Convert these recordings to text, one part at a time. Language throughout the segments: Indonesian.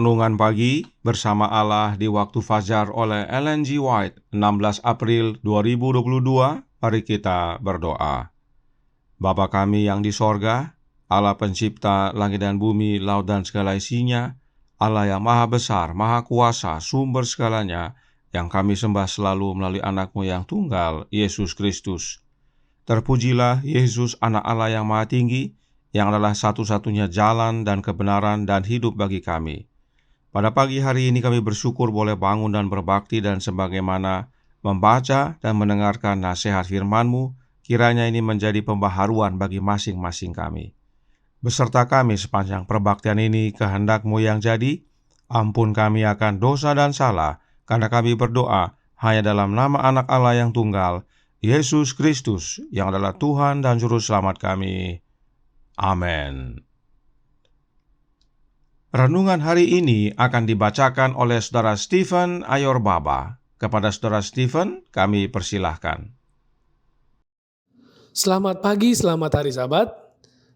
Renungan Pagi bersama Allah di Waktu Fajar oleh Ellen G. White, 16 April 2022. Mari kita berdoa. Bapa kami yang di sorga, Allah pencipta langit dan bumi, laut dan segala isinya, Allah yang maha besar, maha kuasa, sumber segalanya, yang kami sembah selalu melalui anak-Mu yang tunggal, Yesus Kristus. Terpujilah Yesus, anak Allah yang maha tinggi, yang adalah satu-satunya jalan dan kebenaran dan hidup bagi kami. Pada pagi hari ini kami bersyukur boleh bangun dan berbakti, dan sebagaimana membaca dan mendengarkan nasihat firman-Mu, kiranya ini menjadi pembaharuan bagi masing-masing kami. Beserta kami sepanjang perbaktian ini, kehendak-Mu yang jadi. Ampun kami akan dosa dan salah, karena kami berdoa hanya dalam nama anak Allah yang tunggal, Yesus Kristus, yang adalah Tuhan dan Juru Selamat kami. Amin. Renungan hari ini akan dibacakan oleh Saudara Stephen Ayorbaba. Kepada Saudara Stephen, kami persilahkan. Selamat pagi, selamat hari Sabat.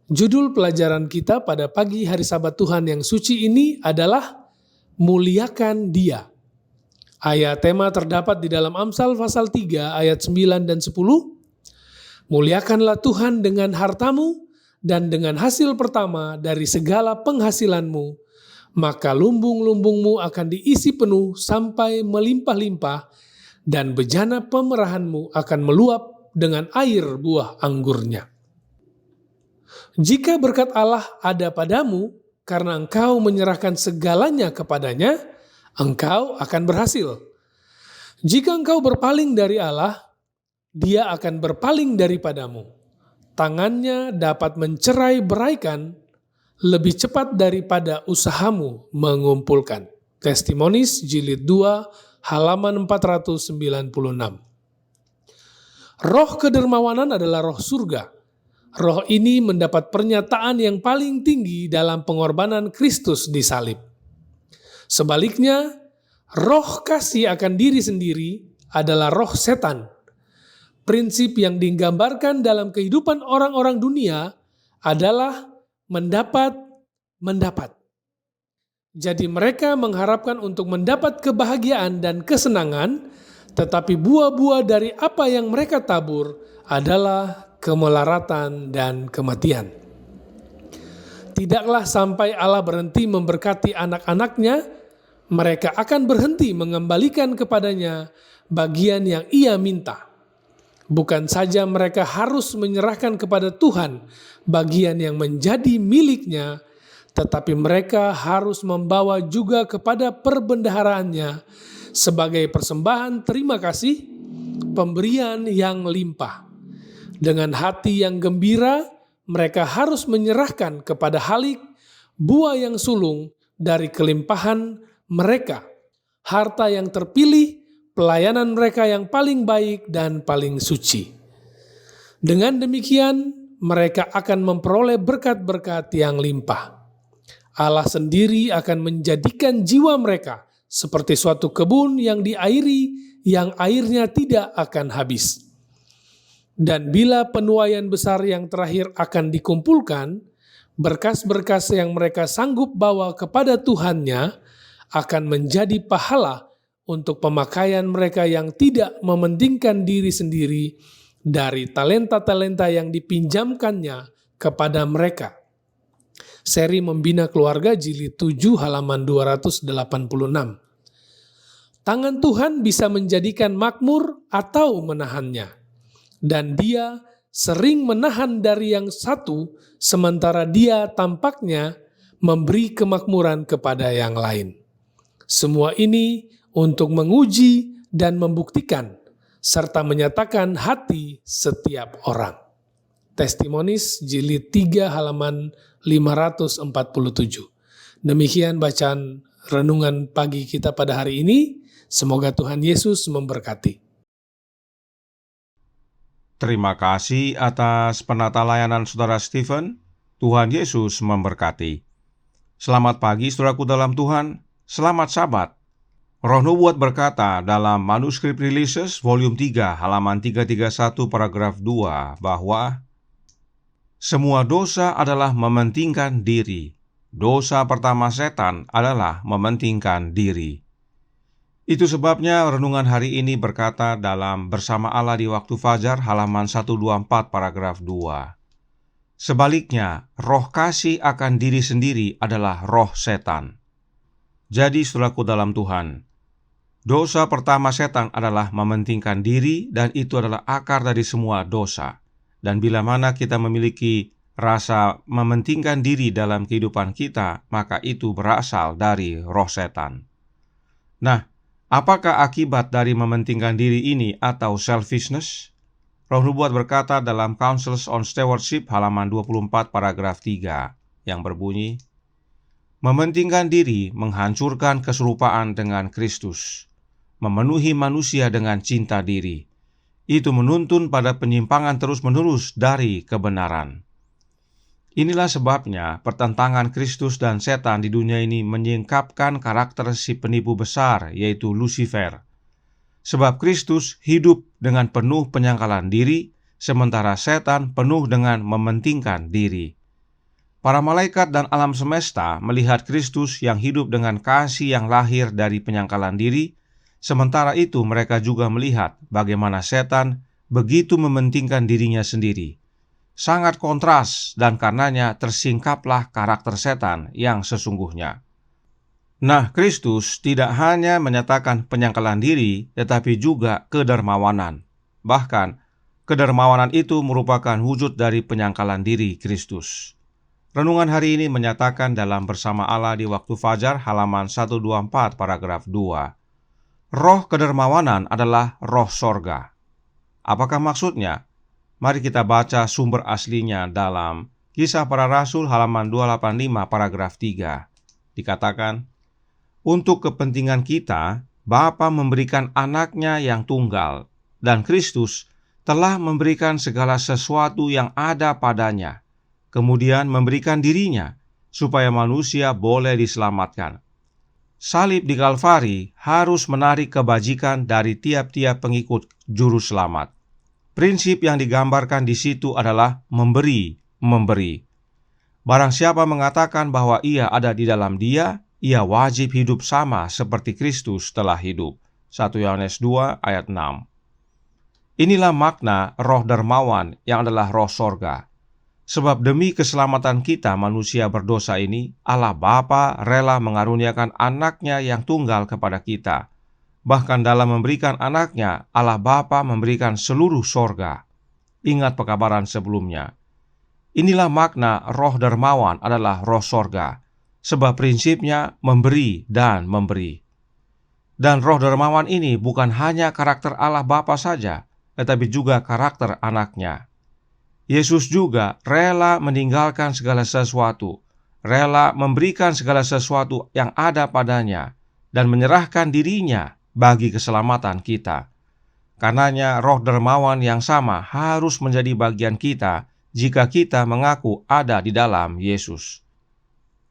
Judul pelajaran kita pada pagi hari Sabat Tuhan yang suci ini adalah Muliakan Dia. Ayat tema terdapat di dalam Amsal pasal 3 ayat 9 dan 10. Muliakanlah Tuhan dengan hartamu dan dengan hasil pertama dari segala penghasilanmu, maka lumbung-lumbungmu akan diisi penuh sampai melimpah-limpah, dan bejana pemerahanmu akan meluap dengan air buah anggurnya. Jika berkat Allah ada padamu, karena engkau menyerahkan segalanya kepadanya, engkau akan berhasil. Jika engkau berpaling dari Allah, Dia akan berpaling daripadamu. Tangannya dapat mencerai-beraikan lebih cepat daripada usahamu mengumpulkan. Testimonis Jilid 2 halaman 496. Roh kedermawanan adalah roh surga. Roh ini mendapat pernyataan yang paling tinggi dalam pengorbanan Kristus di salib. Sebaliknya, roh kasih akan diri sendiri adalah roh setan. Prinsip yang digambarkan dalam kehidupan orang-orang dunia adalah mendapat. Jadi mereka mengharapkan untuk mendapat kebahagiaan dan kesenangan, tetapi buah-buah dari apa yang mereka tabur adalah kemelaratan dan kematian. Tidaklah sampai Allah berhenti memberkati anak-anaknya, mereka akan berhenti mengembalikan kepadanya bagian yang Ia minta. Bukan saja mereka harus menyerahkan kepada Tuhan bagian yang menjadi miliknya, tetapi mereka harus membawa juga kepada perbendaharaannya sebagai persembahan terima kasih, pemberian yang limpah. Dengan hati yang gembira, mereka harus menyerahkan kepada Halik buah yang sulung dari kelimpahan mereka, harta yang terpilih, pelayanan mereka yang paling baik dan paling suci. Dengan demikian, mereka akan memperoleh berkat-berkat yang limpah. Allah sendiri akan menjadikan jiwa mereka seperti suatu kebun yang diairi, yang airnya tidak akan habis. Dan bila penuaian besar yang terakhir akan dikumpulkan, berkas-berkas yang mereka sanggup bawa kepada Tuhannya akan menjadi pahala untuk pemakaian mereka yang tidak mementingkan diri sendiri dari talenta-talenta yang dipinjamkannya kepada mereka. Seri Membina Keluarga Jilid 7 halaman 286. Tangan Tuhan bisa menjadikan makmur atau menahannya, dan Dia sering menahan dari yang satu, sementara Dia tampaknya memberi kemakmuran kepada yang lain. Semua ini untuk menguji dan membuktikan, serta menyatakan hati setiap orang. Testimonis Jilid 3 halaman 547. Demikian bacaan renungan pagi kita pada hari ini. Semoga Tuhan Yesus memberkati. Terima kasih atas penata layanan Saudara Stephen. Tuhan Yesus memberkati. Selamat pagi saudaraku dalam Tuhan. Selamat Sabat. Roh Nubuat berkata dalam manuskrip Releases volume 3 halaman 331 paragraf 2 bahwa semua dosa adalah mementingkan diri, Dosa pertama setan adalah mementingkan diri. Itu sebabnya renungan hari ini berkata dalam Bersama Allah di Waktu Fajar halaman 124 paragraf 2. Sebaliknya, roh kasih akan diri sendiri adalah roh setan. Jadi saudaraku dalam Tuhan, dosa pertama setan adalah mementingkan diri, dan itu adalah akar dari semua dosa. Dan bila mana kita memiliki rasa mementingkan diri dalam kehidupan kita, maka itu berasal dari roh setan. Nah, apakah akibat dari mementingkan diri ini atau selfishness? Roh Nubuat berkata dalam Counsels on Stewardship halaman 24 paragraf 3 yang berbunyi, mementingkan diri menghancurkan keserupaan dengan Kristus, memenuhi manusia dengan cinta diri. Itu menuntun pada penyimpangan terus-menerus dari kebenaran. Inilah sebabnya pertentangan Kristus dan setan di dunia ini menyingkapkan karakter si penipu besar, yaitu Lucifer. Sebab Kristus hidup dengan penuh penyangkalan diri, sementara setan penuh dengan mementingkan diri. Para malaikat dan alam semesta melihat Kristus yang hidup dengan kasih yang lahir dari penyangkalan diri, sementara itu mereka juga melihat bagaimana setan begitu mementingkan dirinya sendiri. Sangat kontras, dan karenanya tersingkaplah karakter setan yang sesungguhnya. Nah, Kristus tidak hanya menyatakan penyangkalan diri, tetapi juga kedermawanan. Bahkan, kedermawanan itu merupakan wujud dari penyangkalan diri Kristus. Renungan hari ini menyatakan dalam Bersama Allah di Waktu Fajar halaman 124 paragraf 2. Roh kedermawanan adalah roh sorga. Apakah maksudnya? Mari kita baca sumber aslinya dalam Kisah Para Rasul halaman 285 paragraf 3. Dikatakan, untuk kepentingan kita, Bapa memberikan anaknya yang tunggal, dan Kristus telah memberikan segala sesuatu yang ada padanya, kemudian memberikan dirinya, supaya manusia boleh diselamatkan. Salib di Kalvari harus menarik kebajikan dari tiap-tiap pengikut juru selamat. Prinsip yang digambarkan di situ adalah memberi. Barang siapa mengatakan bahwa ia ada di dalam Dia, ia wajib hidup sama seperti Kristus telah hidup. 1 Yohanes 2 ayat 6. Inilah makna roh dermawan yang adalah roh sorga. Sebab demi keselamatan kita manusia berdosa ini, Allah Bapa rela mengaruniakan anaknya yang tunggal kepada kita. Bahkan dalam memberikan anaknya, Allah Bapa memberikan seluruh sorga. Ingat pekabaran sebelumnya. Inilah makna roh dermawan adalah roh sorga. Sebab prinsipnya memberi dan memberi. Dan roh dermawan ini bukan hanya karakter Allah Bapa saja, tetapi juga karakter anaknya. Yesus juga rela meninggalkan segala sesuatu, rela memberikan segala sesuatu yang ada padanya, dan menyerahkan dirinya bagi keselamatan kita. Karenanya roh dermawan yang sama harus menjadi bagian kita jika kita mengaku ada di dalam Yesus.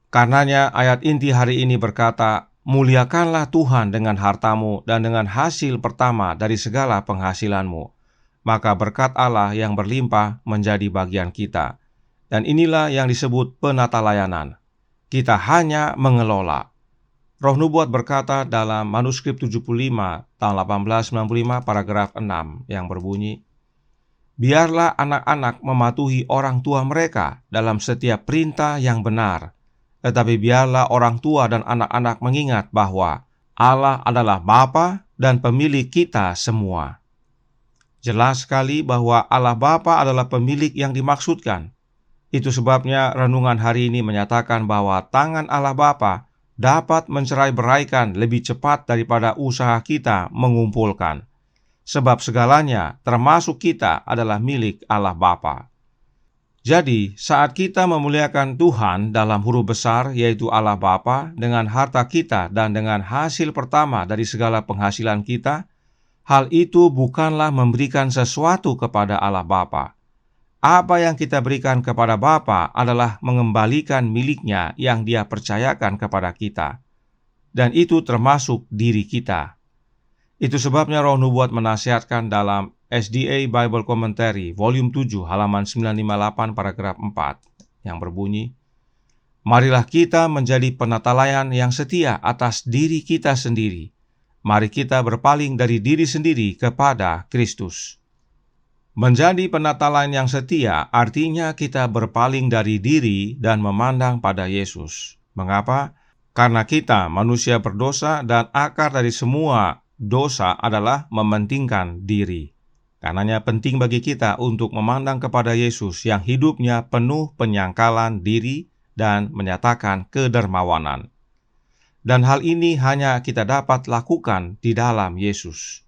Karenanya ayat inti hari ini berkata, muliakanlah Tuhan dengan hartamu dan dengan hasil pertama dari segala penghasilanmu. Maka berkat Allah yang berlimpah menjadi bagian kita. Dan inilah yang disebut penata layanan. Kita hanya mengelola. Roh Nubuat berkata dalam manuskrip 75 tahun 1895 paragraf 6 yang berbunyi, biarlah anak-anak mematuhi orang tua mereka dalam setiap perintah yang benar. Tetapi biarlah orang tua dan anak-anak mengingat bahwa Allah adalah Bapa dan pemilik kita semua. Jelas sekali bahwa Allah Bapa adalah pemilik yang dimaksudkan. Itu sebabnya renungan hari ini menyatakan bahwa tangan Allah Bapa dapat mencerai-beraikan lebih cepat daripada usaha kita mengumpulkan. Sebab segalanya, termasuk kita, adalah milik Allah Bapa. Jadi, saat kita memuliakan Tuhan dalam huruf besar, yaitu Allah Bapa, dengan harta kita dan dengan hasil pertama dari segala penghasilan kita, hal itu bukanlah memberikan sesuatu kepada Allah Bapa. Apa yang kita berikan kepada Bapa adalah mengembalikan miliknya yang Dia percayakan kepada kita. Dan itu termasuk diri kita. Itu sebabnya Roh Nubuat menasihatkan dalam SDA Bible Commentary, volume 7, halaman 958, paragraf 4, yang berbunyi, Marilah kita menjadi penatalayan yang setia atas diri kita sendiri. Mari kita berpaling dari diri sendiri kepada Kristus. Menjadi penatalayan yang setia artinya kita berpaling dari diri dan memandang pada Yesus. Mengapa? Karena kita manusia berdosa dan akar dari semua dosa adalah mementingkan diri. Karenanya penting bagi kita untuk memandang kepada Yesus yang hidupnya penuh penyangkalan diri dan menyatakan kedermawanan. Dan hal ini hanya kita dapat lakukan di dalam Yesus.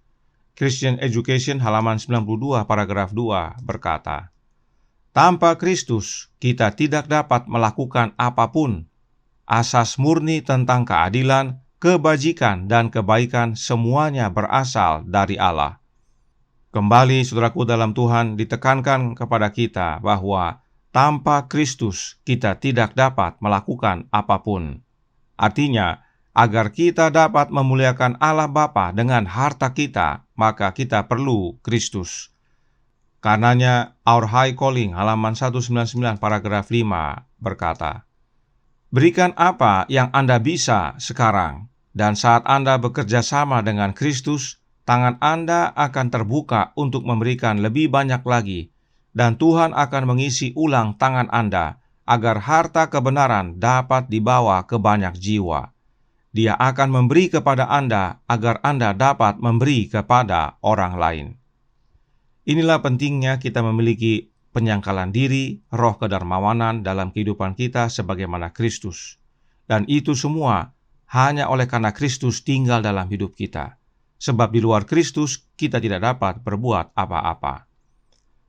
Christian Education halaman 92 paragraf 2 berkata, "Tanpa Kristus kita tidak dapat melakukan apapun. Asas murni tentang keadilan, kebajikan, dan kebaikan semuanya berasal dari Allah." Kembali, saudaraku dalam Tuhan, ditekankan kepada kita bahwa tanpa Kristus kita tidak dapat melakukan apapun. Artinya, agar kita dapat memuliakan Allah Bapa dengan harta kita, maka kita perlu Kristus. Karenanya, Our High Calling halaman 199 paragraf 5 berkata, "Berikan apa yang Anda bisa sekarang, dan saat Anda bekerja sama dengan Kristus, tangan Anda akan terbuka untuk memberikan lebih banyak lagi, dan Tuhan akan mengisi ulang tangan Anda agar harta kebenaran dapat dibawa ke banyak jiwa. Dia akan memberi kepada Anda agar Anda dapat memberi kepada orang lain." Inilah pentingnya kita memiliki penyangkalan diri, roh kedermawanan dalam kehidupan kita sebagaimana Kristus. Dan itu semua hanya oleh karena Kristus tinggal dalam hidup kita. Sebab di luar Kristus kita tidak dapat berbuat apa-apa.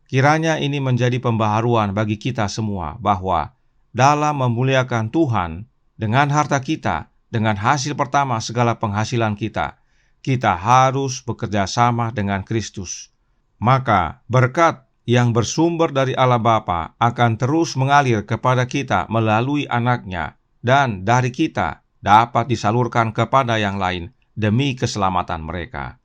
Kiranya ini menjadi pembaharuan bagi kita semua bahwa dalam memuliakan Tuhan dengan harta kita, dengan hasil pertama segala penghasilan kita, kita harus bekerja sama dengan Kristus. Maka berkat yang bersumber dari Allah Bapa akan terus mengalir kepada kita melalui Anaknya, dan dari kita dapat disalurkan kepada yang lain demi keselamatan mereka.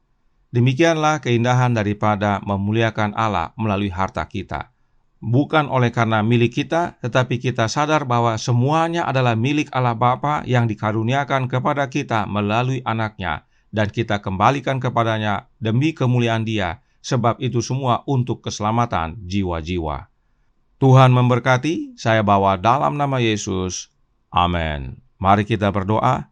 Demikianlah keindahan daripada memuliakan Allah melalui harta kita. Bukan oleh karena milik kita, tetapi kita sadar bahwa semuanya adalah milik Allah Bapa yang dikaruniakan kepada kita melalui Anaknya, dan kita kembalikan kepadanya demi kemuliaan Dia, sebab itu semua untuk keselamatan jiwa-jiwa. Tuhan memberkati, saya bawa dalam nama Yesus. Amin. Mari kita berdoa.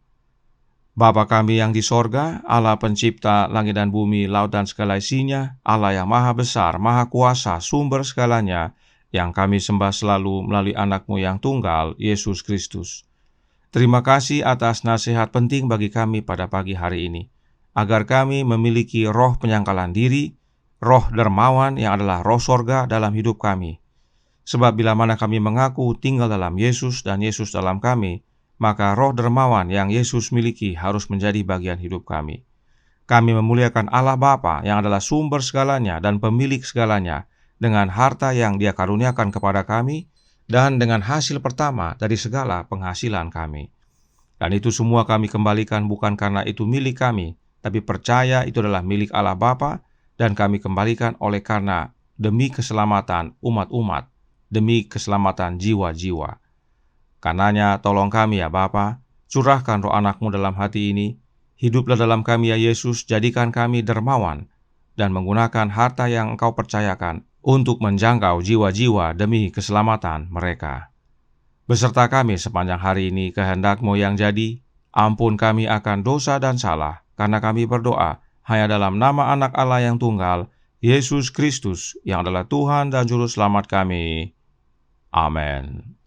Bapa kami yang di sorga, Allah pencipta langit dan bumi, laut dan segala isinya, Allah yang maha besar, maha kuasa, sumber segalanya, yang kami sembah selalu melalui Anak-Mu yang tunggal, Yesus Kristus. Terima kasih atas nasihat penting bagi kami pada pagi hari ini, agar kami memiliki roh penyangkalan diri, roh dermawan yang adalah roh sorga dalam hidup kami. Sebab bila mana kami mengaku tinggal dalam Yesus dan Yesus dalam kami, maka roh dermawan yang Yesus miliki harus menjadi bagian hidup kami. Kami memuliakan Allah Bapa yang adalah sumber segalanya dan pemilik segalanya, dengan harta yang Dia karuniakan kepada kami, dan dengan hasil pertama dari segala penghasilan kami. Dan itu semua kami kembalikan bukan karena itu milik kami, tapi percaya itu adalah milik Allah Bapa, dan kami kembalikan oleh karena demi keselamatan umat-umat, demi keselamatan jiwa-jiwa. Karenanya tolong kami ya Bapa, curahkan roh Anak-Mu dalam hati ini, hiduplah dalam kami ya Yesus, jadikan kami dermawan, dan menggunakan harta yang Engkau percayakan untuk menjangkau jiwa-jiwa demi keselamatan mereka. Beserta kami sepanjang hari ini kehendak-Mu yang jadi, ampun kami akan dosa dan salah, karena kami berdoa hanya dalam nama Anak Allah yang tunggal, Yesus Kristus, yang adalah Tuhan dan Juru Selamat kami. Amin.